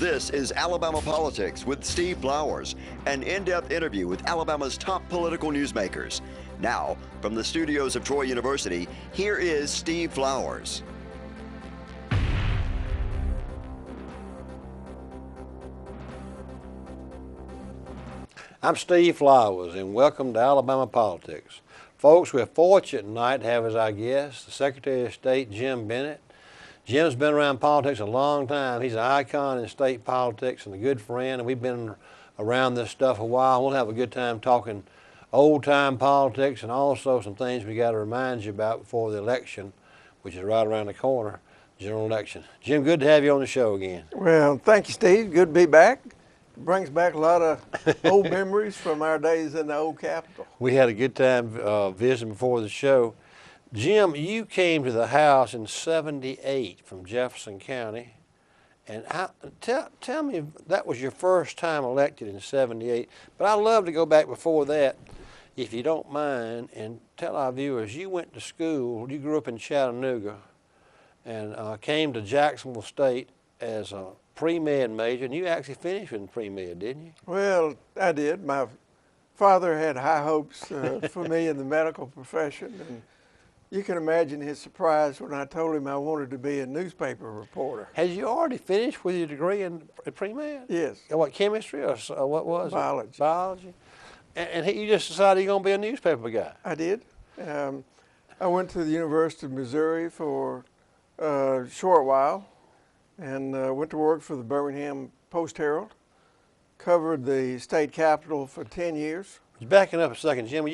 This is Alabama Politics with Steve Flowers, an in-depth interview with Alabama's top political newsmakers. Now, from the studios of Troy University, here is Steve Flowers. I'm Steve Flowers, and welcome to Alabama Politics. Folks, we're fortunate tonight to have as our guest the Secretary of State, Jim Bennett. Jim's been around politics a long time. He's an icon in state politics and a good friend, and we've been around this stuff a while. We'll have a good time talking old-time politics and also some things we got to remind you about before the election, which is right around the corner, general election. Jim, good to have you on the show again. Well, thank you, Steve. Good to be back. It brings back a lot of old memories from our days in the old Capitol. We had a good time visiting before the show. Jim, you came to the House in '78 from Jefferson County, and tell me that was your first time elected in '78, but I'd love to go back before that, if you don't mind, and tell our viewers, you went to school, you grew up in Chattanooga, and came to Jacksonville State as a pre-med major, and you actually finished in pre-med, didn't you? Well, I did. My father had high hopes for me in the medical profession, and you can imagine his surprise when I told him I wanted to be a newspaper reporter. Had you already finished with your degree in pre-med? Yes. What, chemistry or what was Biology. it? Biology. And you just decided you're going to be a newspaper guy? I did. I went to the University of Missouri for a short while and went to work for the Birmingham Post-Herald, covered the state capitol for 10 years. Backing up a second, Jim,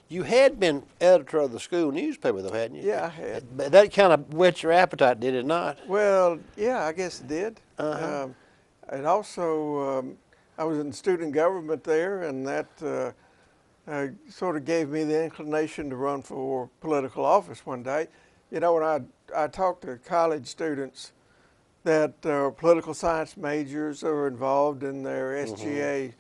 you had been editor of the school newspaper, though, hadn't you? Yeah, I had. That kind of whet your appetite, did it not? Well, yeah, I guess it did. And also, I was in student government there, and that sort of gave me the inclination to run for political office one day. You know, when I talked to college students that are political science majors or involved in their SGA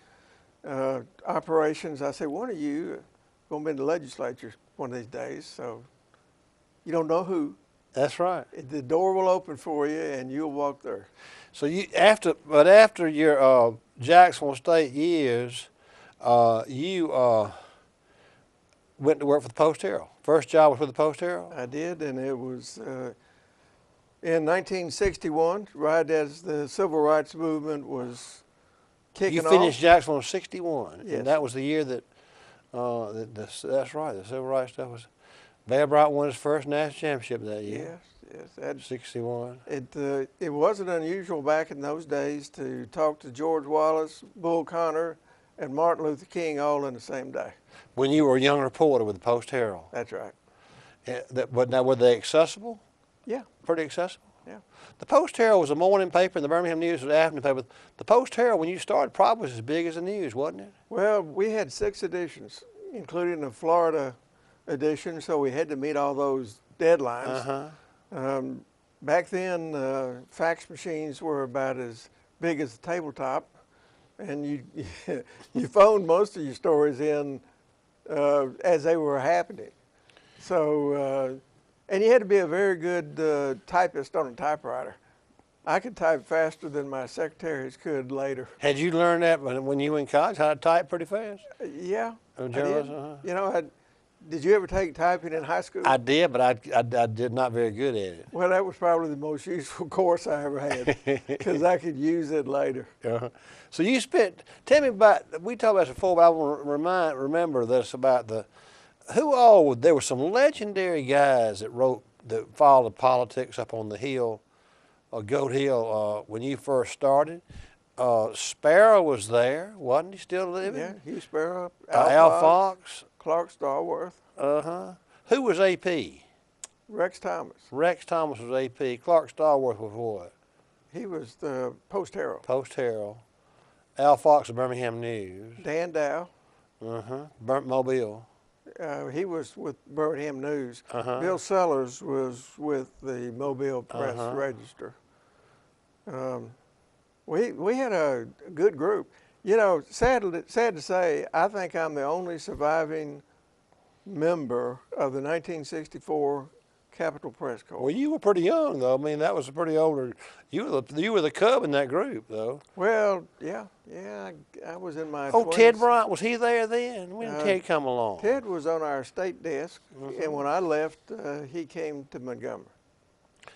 operations, I say, one of you going to be in the legislature one of these days, so you don't know who. That's right. The door will open for you, and you'll walk there. So after your Jacksonville State years, you went to work for the Post-Herald. First job was for the Post-Herald? I did, and it was in 1961, right as the civil rights movement was kicking off. You finished Jacksonville in '61, yes. And that was the year that, that's right, the civil rights stuff was, Bear Bryant won his first national championship that year. Yes. 61. It wasn't unusual back in those days to talk to George Wallace, Bull Connor, and Martin Luther King all in the same day. When you were a young reporter with the Post-Herald. That's right. But now, were they accessible? Yeah. Pretty accessible? Yeah. The Post-Herald was a morning paper, and the Birmingham News was an afternoon paper. The Post-Herald, when you started, probably was as big as the News, wasn't it? Well, we had 6 editions, including the Florida edition, so we had to meet all those deadlines. Back then, fax machines were about as big as the tabletop, and you phoned most of your stories in as they were happening. So, and you had to be a very good typist on a typewriter. I could type faster than my secretaries could later. Had you learned that when you were in college, how to type pretty fast? Yeah, I did. Uh-huh. You know, did you ever take typing in high school? I did, but I did not very good at it. Well, that was probably the most useful course I ever had because I could use it later. So you tell me about, we talked about this before, but I want to remember this about there were some legendary guys that followed politics up on the hill, Goat Hill, when you first started. Sparrow was there, wasn't he still living? Yeah, Hugh Sparrow, Al Fox. Clark Starworth. Who was AP? Rex Thomas. Rex Thomas was AP. Clark Starworth was what? He was the Post-Herald. Post-Herald. Al Fox of Birmingham News. Dan Dow. Burnt Mobile. He was with Birmingham News. Bill Sellers was with the Mobile Press Register. We had a good group. You know, sad to say, I think I'm the only surviving member of the 1964 Capitol Press Corps. Well, you were pretty young, though. I mean, that was a pretty older. You were the cub in that group, though. Well, yeah, I was in my 20s. Ted Bryant, was he there then? When did Ted come along? Ted was on our state desk, and when I left, he came to Montgomery.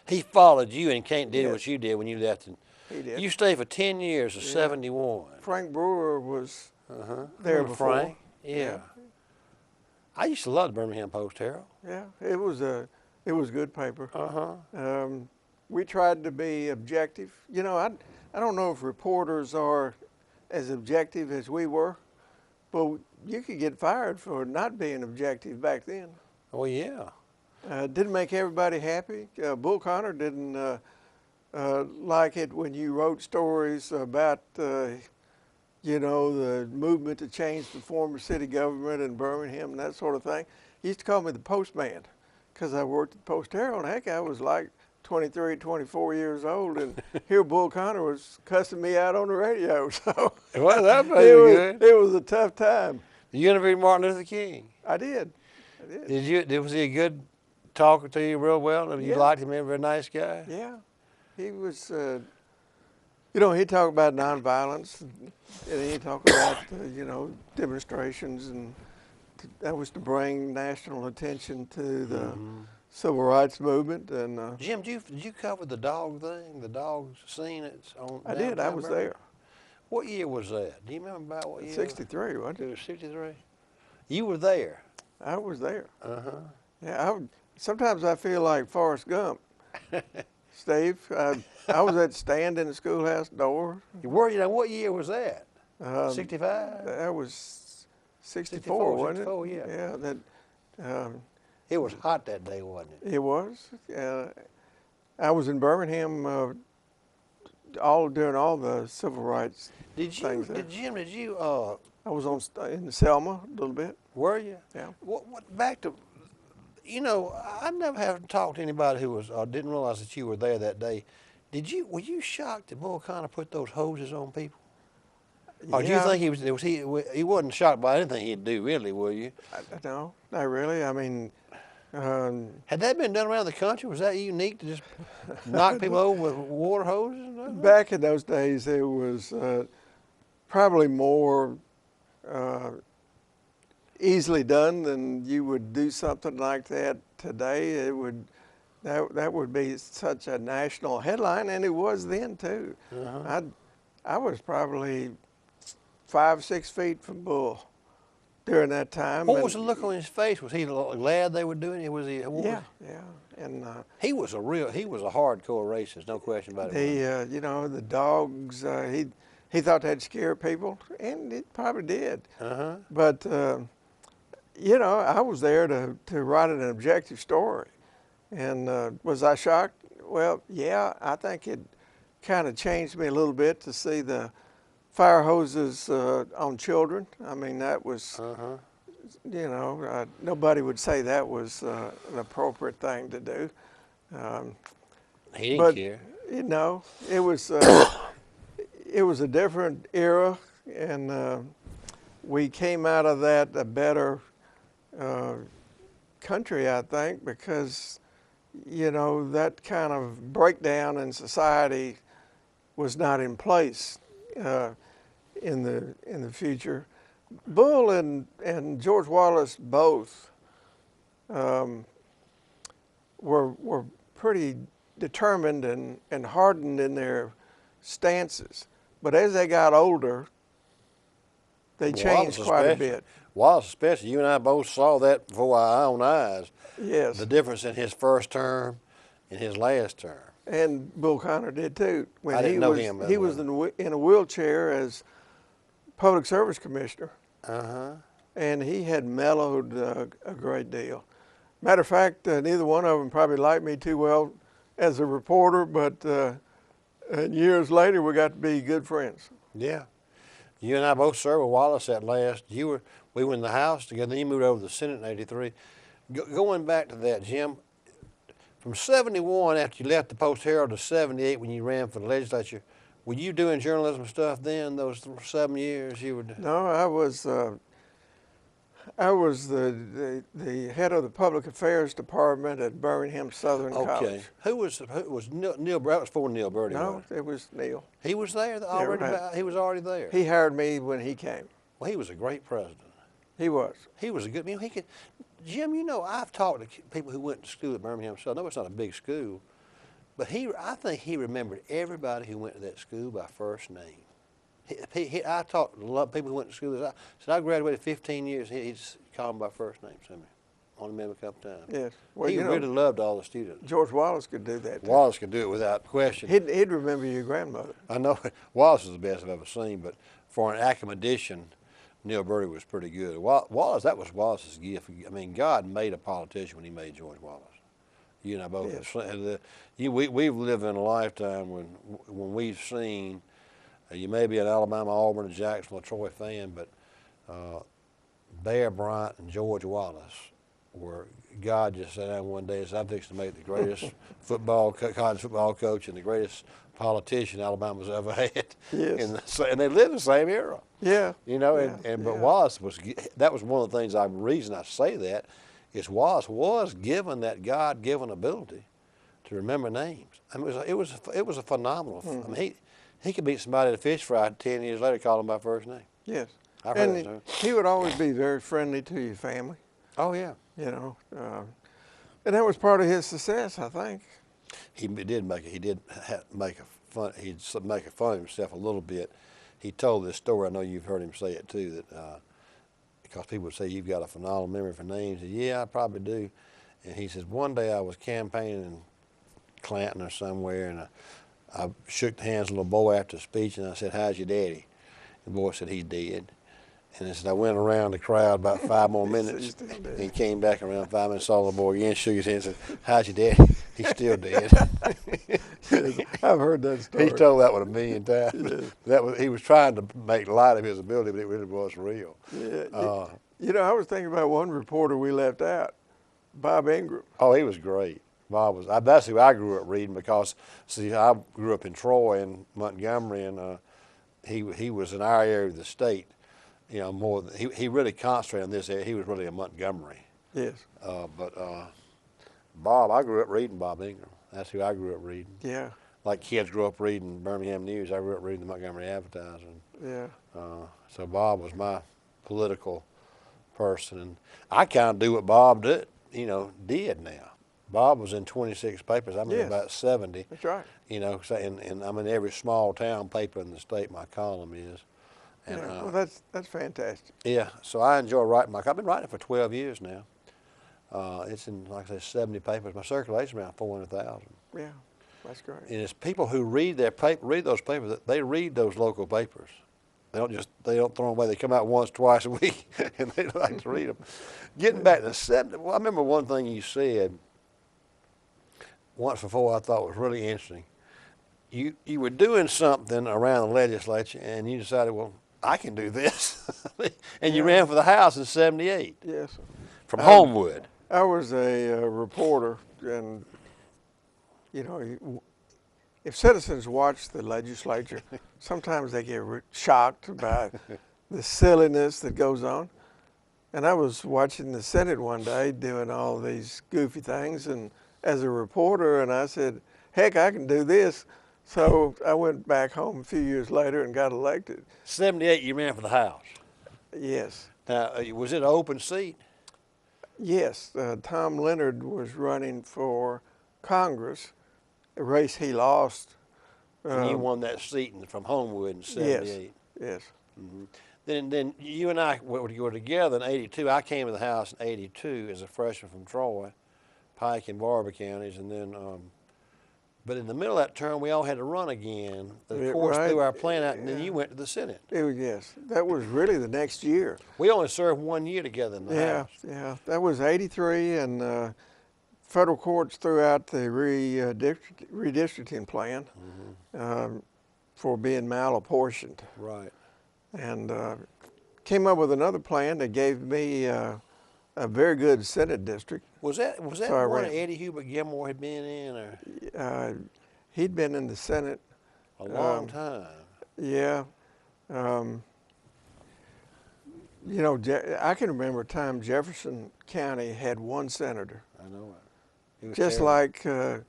He followed you and did Yes. what you did when you left. He did. You stayed for 10 years of 71. Frank Brewer was there before. Frank, yeah. I used to love the Birmingham Post-Herald. Yeah, it was good paper. We tried to be objective. You know, I don't know if reporters are as objective as we were, but you could get fired for not being objective back then. Oh, yeah. Didn't make everybody happy. Bull Connor didn't like it when you wrote stories about, you know, the movement to change the form of city government in Birmingham and that sort of thing. He used to call me the postman because I worked at the Post-Herald. Heck, I was like 23, 24 years old, and here Bull Connor was cussing me out on the radio. So Well, that made good. It was a tough time. You interviewed Martin Luther King. I did. Was he a good talker to you real well? You liked him, a nice guy? Yeah. He was, you know, he'd talk about nonviolence, and he'd talk about, you know, demonstrations, and that was to bring national attention to the civil rights movement. And Jim, did you cover the dog thing, the dog scene? I did. I was there. What year was that? Do you remember about what year? 63, wasn't it? It was 63. You were there. I was there. Yeah. Sometimes I feel like Forrest Gump. Steve, I was at stand in the schoolhouse door. You were, you know, what year was that? 65? That was 64, wasn't 64, it? yeah. Yeah. It was hot that day, wasn't it? It was. I was in Birmingham during all the civil rights things there. Jim, I was in Selma a little bit. Were you? Yeah. Back to, you know, I never have talked to anybody who was, didn't realize that you were there that day. Were you shocked that Bull Connor put those hoses on people? Or do you think he wasn't shocked by anything he'd do, really, were you? No, not really. I mean, had that been done around the country? Was that unique to just knock people over with water hoses? Back in those days, it was probably more easily done than you would do something like that today. That would be such a national headline, and it was then too. I was probably 5, 6 feet from Bull during that time. What was the look on his face? Was he glad they were doing it? Was he? Yeah. And he was a hardcore racist, no question about it. You know, the dogs. He thought that'd scare people, and it probably did. But you know, I was there to write an objective story, and was I shocked? Well, yeah, I think it kind of changed me a little bit to see the fire hoses on children. I mean, that was, you know, nobody would say that was an appropriate thing to do. He didn't care. You know, it was a different era, and we came out of that a better country, I think, because, you know, that kind of breakdown in society was not in place in the future. Bull and George Wallace both were pretty determined and hardened in their stances, but as they got older, they changed quite a bit. Wallace especially, you and I both saw that before our own eyes. Yes. The difference in his first term and his last term. And Bull Connor did too. When I didn't know him. He was in a wheelchair as public service commissioner. And he had mellowed a great deal. Matter of fact, neither one of them probably liked me too well as a reporter, but and years later we got to be good friends. Yeah. You and I both served with Wallace at last. We were in the House together. Then you moved over to the Senate in '83. Going back to that, Jim, from 71 after you left the Post-Herald to 78 when you ran for the legislature, were you doing journalism stuff then, those 7 years you were? No, I was, I was the head of the public affairs department at Birmingham Southern College. Who was Neil? That was before Neil Birdie. No, it was Neil. He was there already. Right. He was already there. He hired me when he came. Well, he was a great president. He was. He was a good. He could. Jim, you know, I've talked to people who went to school at Birmingham Southern. I know it's not a big school, but I think he remembered everybody who went to that school by first name. I talked to a lot of people who went to school. I graduated 15 years. He just called them by first name. So I only met him a couple times. Yes. Well, he really loved all the students. George Wallace could do that. Wallace could do it without question. He'd remember your grandmother. I know. Wallace is the best I've ever seen, but for an academician, Neil Birdie was pretty good. Wallace, that was Wallace's gift. I mean, God made a politician when he made George Wallace. You and I both. Yes. We've lived in a lifetime when we've seen. You may be an Alabama, Auburn, Jacksonville, Troy fan, but Bear Bryant and George Wallace were, God just sat down one day and said, I'm fixing to make the greatest college football coach and the greatest politician Alabama's ever had. Yes. And they lived in the same era. Yeah. You know, but Wallace that was one of the things, the reason I say that is Wallace was given that God-given ability to remember names. I mean, it was a phenomenal. I mean, he could meet somebody at a fish fry 10 years later, call them by first name. Yes. And he would always be very friendly to your family. Oh, yeah. You know, and that was part of his success, I think. He did make fun of himself a little bit. He told this story. I know you've heard him say it too. That because people would say you've got a phenomenal memory for names. He said, yeah, I probably do. And he says one day I was campaigning in Clanton or somewhere, and I shook the hands of a little boy after the speech, and I said, how's your daddy? And the boy said, he's dead. And he said, I went around the crowd about 5 more minutes, and he came back around 5 minutes, saw the boy again, shook his hand and said, how's your daddy? He's still dead. I've heard that story. He told that one 1,000,000 times. Yes. He was trying to make light of his ability, but it really was real. Yeah. You know, I was thinking about one reporter we left out, Bob Ingram. Oh, he was great. Bob was. That's who I grew up reading because, see, I grew up in Troy and Montgomery, and he was in our area of the state. You know, more than he really concentrated on this area. He was really in Montgomery. Yes. But Bob, I grew up reading Bob Ingram. That's who I grew up reading. Yeah. Like kids grew up reading Birmingham News, I grew up reading the Montgomery Advertiser. Yeah. So Bob was my political person, and I kind of do what Bob did now. Bob was in 26 papers. I'm in about 70. That's right. You know, and I'm in every small town paper in the state. My column is. And, well, that's fantastic. Yeah, so I enjoy writing I've been writing it for 12 years now. It's in, like I said, 70 papers. My circulation around 400,000. Yeah, that's great. And it's people who read those papers. That they read those local papers. They don't throw them away. They come out once, twice a week, and they like to read them. Getting back to the 70s, well, I remember one thing you said once before I thought was really interesting. You were doing something around the legislature, and you decided, well, I can do this. And you ran for the House in '78. Yes. From Homewood. I was a reporter, and, you know, if citizens watch the legislature, sometimes they get shocked by the silliness that goes on. And I was watching the Senate one day doing all these goofy things, and as a reporter, and I said, heck, I can do this. So I went back home a few years later and got elected. '78, you ran for the House. Yes. Now, was it an open seat? Yes. Tom Leonard was running for Congress, a race he lost. And you won that seat from Homewood in '78. Yes. Mm-hmm. Then you and I were together in '82. I came to the House in '82 as a freshman from Troy, Pike and Barber counties, and then. But in the middle of that term, we all had to run again. The course threw our plan out, and then you went to the Senate. Yes, that was really the next year. We only served 1 year together in the House. Yeah, that was '83, and federal courts threw out the redistricting plan for being malapportioned. Right. And came up with another plan that gave me a very good Senate district. Was that one Eddie Hubert Gilmore had been in, or? He'd been in the Senate a long time. Yeah. You know, I can remember a time Jefferson County had one senator. I know it. It was Just terrible. like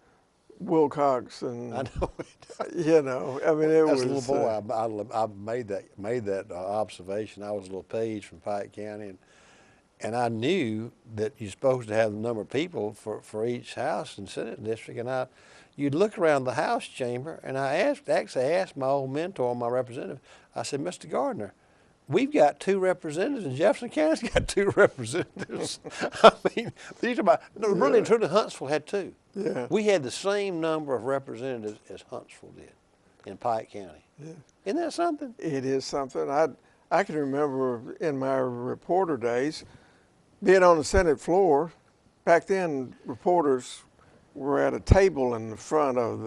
Wilcox and, I know it. you know, I mean, it As was. a little boy, I made that observation. I was a little page from Pike County, and I knew that you're supposed to have the number of people for each House and Senate district, and you'd look around the House chamber, and I actually asked my old mentor, my representative, I said, Mr. Gardner, we've got 2 representatives, and Jefferson County's got 2 representatives. I mean, these are really and truly, Huntsville had 2. Yeah. We had the same number of representatives as Huntsville did in Pike County. Yeah. Isn't that something? It is something. I can remember in my reporter days being on the Senate floor. Back then, reporters were at a table in the front of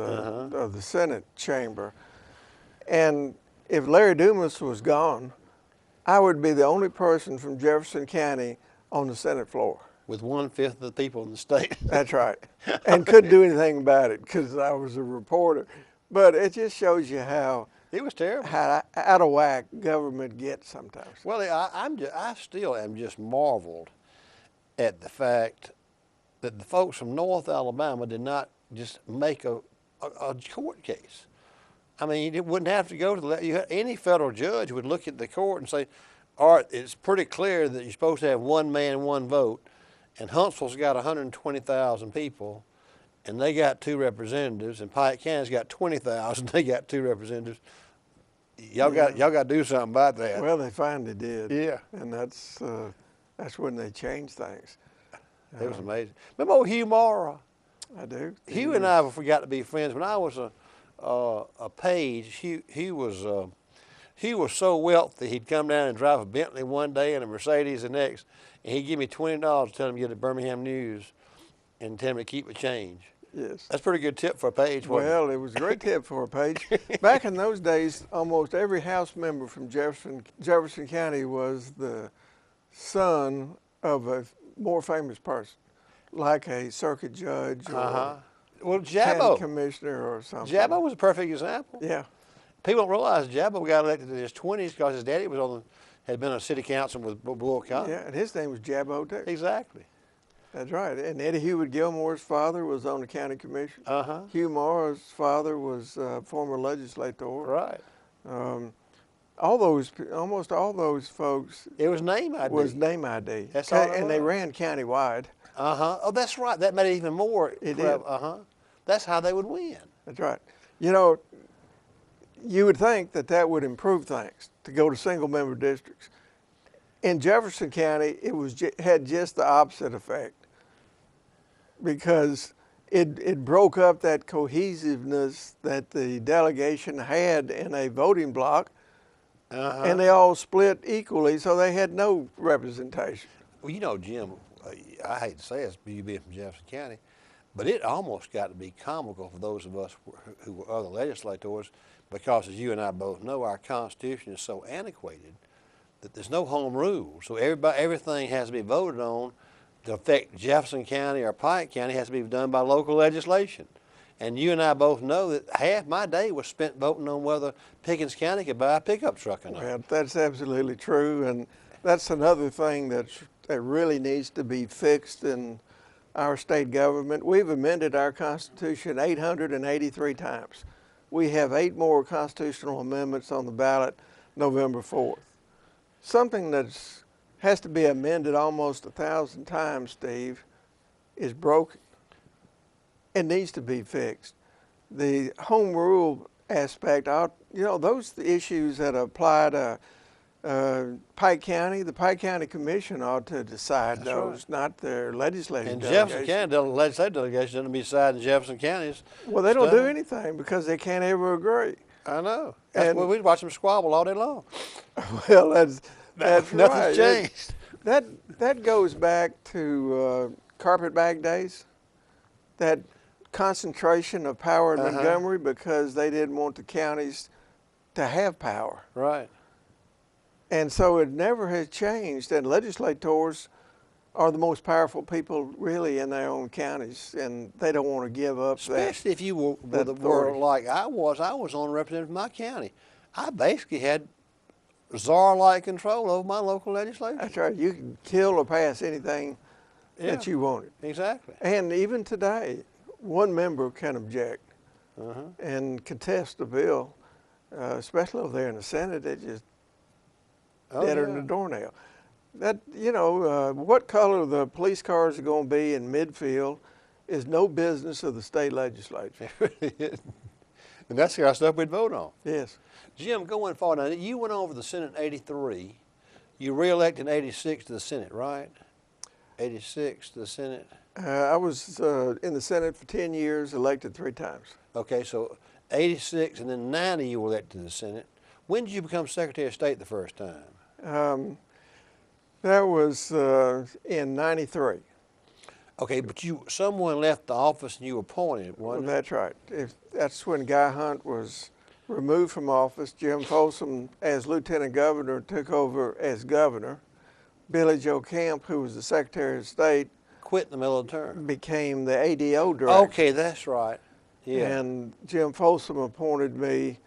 the Senate chamber, and if Larry Dumas was gone, I would be the only person from Jefferson County on the Senate floor. With 1/5 of the people in the state. That's right. And couldn't do anything about it because I was a reporter. But it just shows you how It was terrible. how out of whack government gets sometimes. Well, I still am just marveled at the fact that the folks from North Alabama did not just make a court case. I mean, you wouldn't have to go to any federal judge would look at the court and say, all right, it's pretty clear that you're supposed to have 1 man, 1 vote, and Huntsville's got 120,000 people, and they got 2 representatives, and Pike County's got 20,000, they got 2 representatives. Y'all got to do something about that. Well, they finally did. Yeah. And that's when they changed things. It was amazing. Remember old Hugh Morrow? I do. Hugh and I forgot to be friends. When I was a page, he was so wealthy, he'd come down and drive a Bentley one day and a Mercedes the next, and he'd give me $20 to tell him to get the Birmingham News and tell him to keep a change. Yes. That's a pretty good tip for a page, wasn't Well, it was a great tip for a page. Back in those days, almost every House member from Jefferson County was the son of a more famous person, like a circuit judge or well, county Jabbo. commissioner or something. Jabbo was a perfect example. Yeah. People don't realize Jabbo got elected in his 20s because his daddy had been on city council with Bull County. Yeah, and his name was Jabbo too. Exactly. That's right. And Eddie Hewitt Gilmore's father was on the county commission. Hugh Morrow's father was a former legislator. Right. Almost all those folks. It was name ID. Was name ID. That's all it and was. they ran countywide. Oh, that's right. That made it even more. It did. That's how they would win. That's right. You know, you would think that would improve things to go to single-member districts. In Jefferson County, had just the opposite effect because it broke up that cohesiveness that the delegation had in a voting block, and they all split equally, so they had no representation. Well, you know, Jim, I hate to say this, you being from Jefferson County, but it almost got to be comical for those of us who were other legislators because, as you and I both know, our Constitution is so antiquated that there's no home rule. So everything has to be voted on to affect Jefferson County or Pike County has to be done by local legislation. And you and I both know that half my day was spent voting on whether Pickens County could buy a pickup truck or not. Well, that's absolutely true, and that's another thing that really needs to be fixed in our state government. We've amended our Constitution 883 times. We have 8 more constitutional amendments on the ballot November 4th. Something that has to be amended almost 1,000 times, Steve, is broken. It needs to be fixed. The home rule aspect, those issues that apply to Pike County, the Pike County Commission ought to decide That's those, right. not their legislative And delegation. Jefferson County, the legislative delegation doesn't be deciding Jefferson County's. Well, they don't do anything because they can't ever agree. I know. We'd watch them squabble all day long. Well, that's Nothing's right. changed. That goes back to carpetbag days, that concentration of power in Montgomery because they didn't want the counties to have power. Right. And so it never has changed, and legislators are the most powerful people really in their own counties, and they don't want to give up Especially if you were like I was on a representative of my county. I basically had czar-like control over my local legislature. That's right. You can kill or pass anything Yeah, that you wanted. exactly. And even today, one member can object and contest the bill, especially over there in the Senate. They just deader than a doornail. That, you know, what color the police cars are going to be in midfield is no business of the state legislature. And that's the kind of stuff we'd vote on. Yes. Jim, going forward, now you went over the Senate in '83. You re-elected in '86 to the Senate, right? '86 to the Senate. I was in the Senate for 10 years, elected 3 times. Okay, so '86 and then '90 you were elected to the Senate. When did you become Secretary of State the first time? That was in '93. Okay, but someone left the office and you were appointed, wasn't it? That's right. That's when Guy Hunt was removed from office. Jim Folsom, as Lieutenant Governor, took over as Governor. Billy Joe Camp, who was the Secretary of State, Quit in the middle of the term. became the ADO Director. Okay, that's right. Yeah. And Jim Folsom appointed me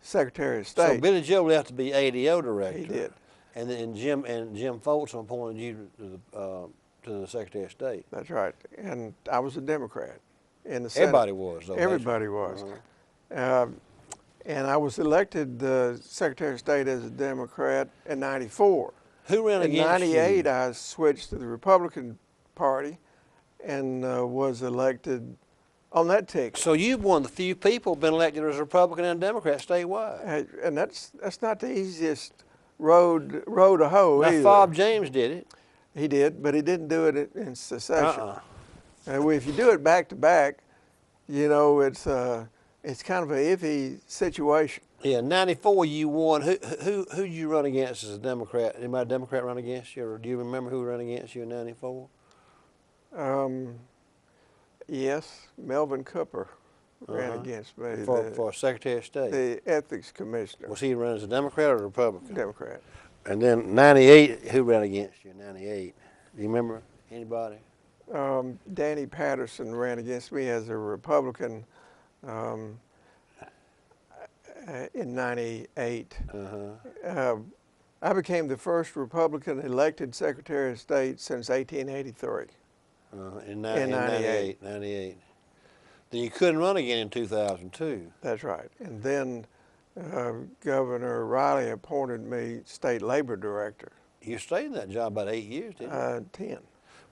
Secretary of State. So Billy Joe left to be ADO Director. He did. And then Jim Folsom appointed you to the Secretary of State. That's right. And I was a Democrat in the Senate. Everybody was, though. Everybody was. And I was elected Secretary of State as a Democrat in '94. Who ran against you? In '98, I switched to the Republican Party and was elected on that ticket. So you've one of the few people been elected as a Republican and a Democrat statewide. And that's not the easiest road to hoe either. Now, Bob James did it. He did, but he didn't do it in succession. If you do it back to back, you know, it's kind of a iffy situation. Yeah, '94 you won. Who did you run against as a Democrat? Anybody Democrat run against you, or do you remember who ran against you in '94? Yes, Melvin Cooper ran against me. For Secretary of State. The Ethics Commissioner. Was he running as a Democrat or a Republican? Democrat. And then '98, who ran against you in '98? Do you remember anybody? Danny Patterson ran against me as a Republican in '98. I became the first Republican elected Secretary of State since 1883. In '98. Then you couldn't run again in 2002. That's right. And then Governor Riley appointed me State Labor Director. You stayed in that job about 8 years, didn't you? 10.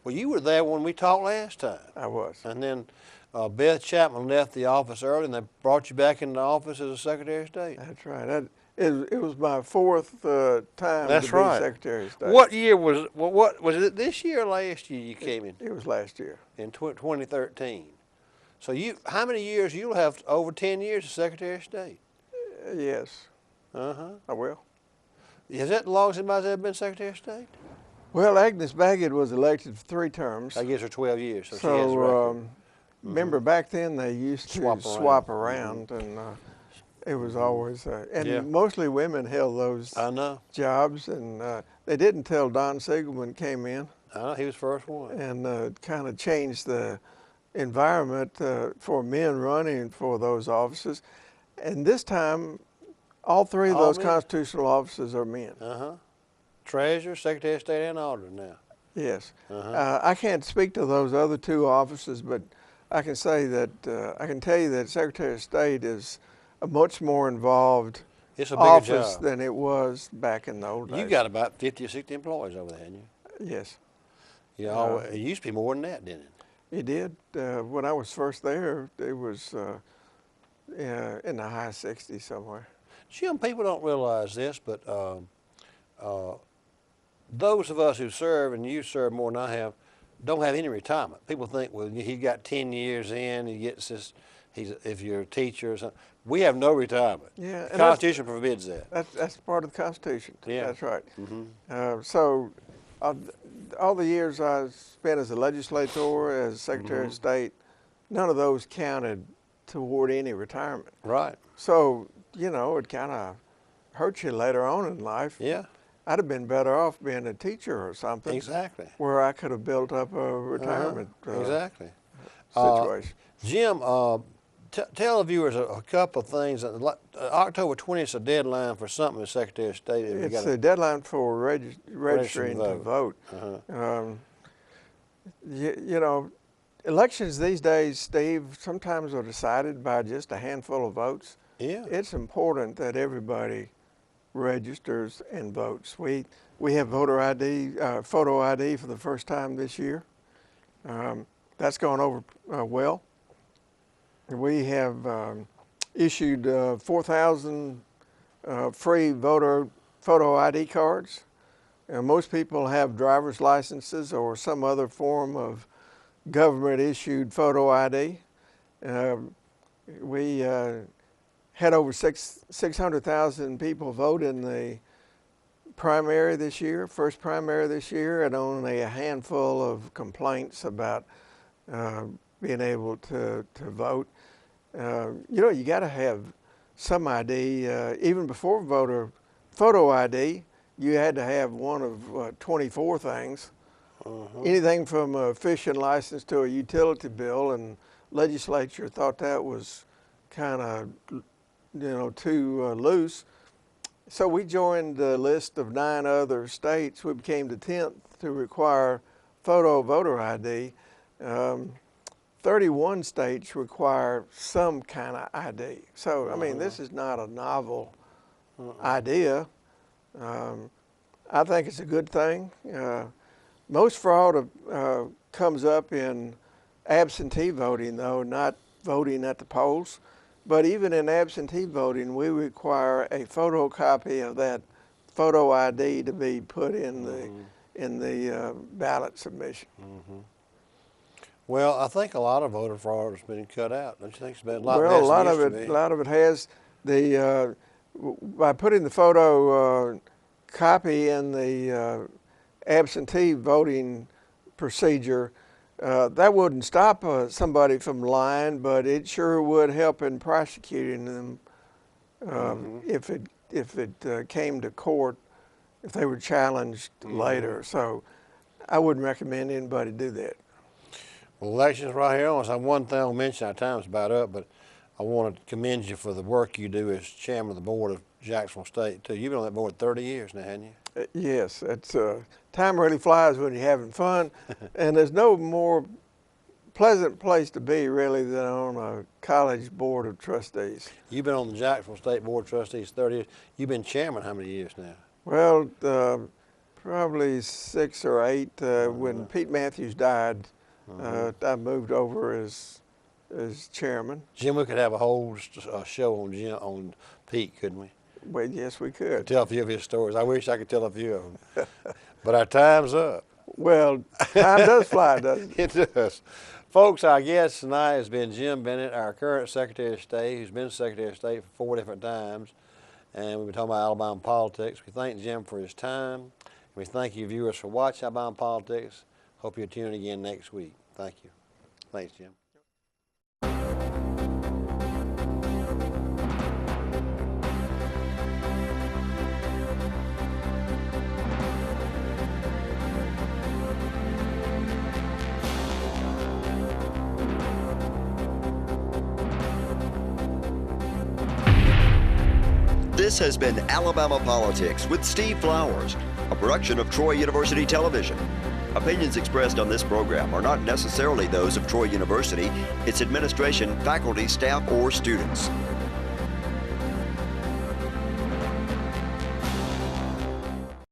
Well, you were there when we talked last time. I was. And then Beth Chapman left the office early, and they brought you back into the office as a Secretary of State. That's right. It was my 4th time to be Secretary of State. What year was it? This year or last year you came in? It was last year. In 2013. So how many years? You'll have over 10 years as Secretary of State. Yes. I will. Is that the longest anybody's ever been Secretary of State? Well, Agnes Baggett was elected for 3 terms. I guess her 12 years, so she has a record. Remember back then they used to swap around, and it was always, mostly women held those jobs, and they didn't until Don Siegelman came in. He was the first one. And kind of changed the environment for men running for those offices. And this time, all 3 of those constitutional offices are men. Treasurer, Secretary of State, and Auditor now. Yes. I can't speak to those other 2 offices, but I can say that I can tell you that Secretary of State is a much more involved office than it was back in the old days. You got about 50 or 60 employees over there, hadn't you? Yes. It used to be more than that, didn't it? It did. When I was first there, it was in the high 60s somewhere. Jim, people don't realize this, but those of us who serve, and you serve more than I have, don't have any retirement. People think, well, he got 10 years in, he gets this, if you're a teacher or something. We have no retirement. Yeah, the Constitution forbids that. That's part of the Constitution. Yeah. That's right. So all the years I spent as a legislator, as Secretary of State, none of those counted toward any retirement. Right. So, you know, it kind of hurts you later on in life. Yeah. I'd have been better off being a teacher or something. Exactly. Where I could have built up a retirement exactly. situation. Jim, Tell the viewers a couple of things. October 20th is a deadline for something the Secretary of State. It's a deadline for registering to vote. You know, elections these days, Steve, sometimes are decided by just a handful of votes. Yeah. It's important that everybody registers and votes. We have voter ID, photo ID for the first time this year. That's gone over well. We have issued 4,000 free voter photo ID cards. Most people have driver's licenses or some other form of government-issued photo ID. We had over 600,000 people vote in the primary this year, first primary this year, and only a handful of complaints about being able to vote. You know, you got to have some ID. Even before voter photo ID, you had to have one of 24 things. Anything from a fishing license to a utility bill, and legislature thought that was kind of, you know, too loose. So we joined the list of 9 other states. We became the 10th to require photo voter ID. 31 states require some kind of ID. So, I mean, this is not a novel idea. I think it's a good thing. Most fraud comes up in absentee voting, though, not voting at the polls. But even in absentee voting, we require a photocopy of that photo ID to be put in the ballot submission. Well, I think a lot of voter fraud has been cut out. Don't you think it's been a lot Well, less a lot than of it it, used to be? a lot of it has. By putting the photo copy in the absentee voting procedure, that wouldn't stop somebody from lying, but it sure would help in prosecuting them if it came to court, if they were challenged later. So I wouldn't recommend anybody do that. Well, elections right here on us. One thing I'll mention, our time's about up, but I want to commend you for the work you do as chairman of the board of Jacksonville State, too. You've been on that board 30 years now, haven't you? Yes, it's time really flies when you're having fun, and there's no more pleasant place to be really than on a college board of trustees. You've been on the Jacksonville State Board of Trustees 30 years. You've been chairman how many years now? Well, probably 6 or 8. When Pete Matthews died, I moved over as chairman. Jim, we could have a whole show on Jim, on Pete, couldn't we? Well, yes, we could. Tell a few of his stories. I wish I could tell a few of them. But our time's up. Well, time does fly, doesn't it? It does. Folks, our guest tonight has been Jim Bennett, our current Secretary of State, who's been Secretary of State for 4 different times. And we've been talking about Alabama politics. We thank Jim for his time. We thank you viewers for watching Alabama Politics. Hope you'll tune in again next week. Thank you. Thanks, Jim. This has been Alabama Politics with Steve Flowers, a production of Troy University Television. Opinions expressed on this program are not necessarily those of Troy University, its administration, faculty, staff, or students.